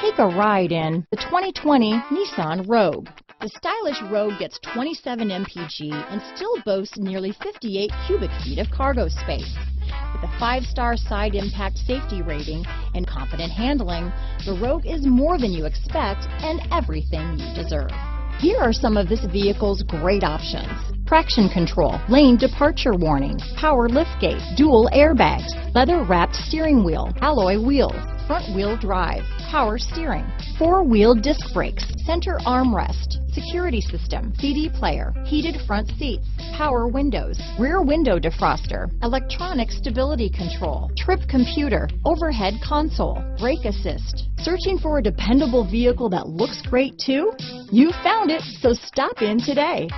Take a ride in the 2020 Nissan Rogue. The stylish Rogue gets 27 mpg and still boasts nearly 58 cubic feet of cargo space. With a 5-star side impact safety rating and confident handling, the Rogue is more than you expect and everything you deserve. Here are some of this vehicle's great options: traction control, lane departure warning, power liftgate, dual airbags, leather-wrapped steering wheel, alloy wheels, front-wheel drive, power steering, 4-wheel disc brakes, center armrest, security system, CD player, heated front seats, power windows, rear window defroster, electronic stability control, trip computer, overhead console, brake assist. Searching for a dependable vehicle that looks great too? You found it, so stop in today.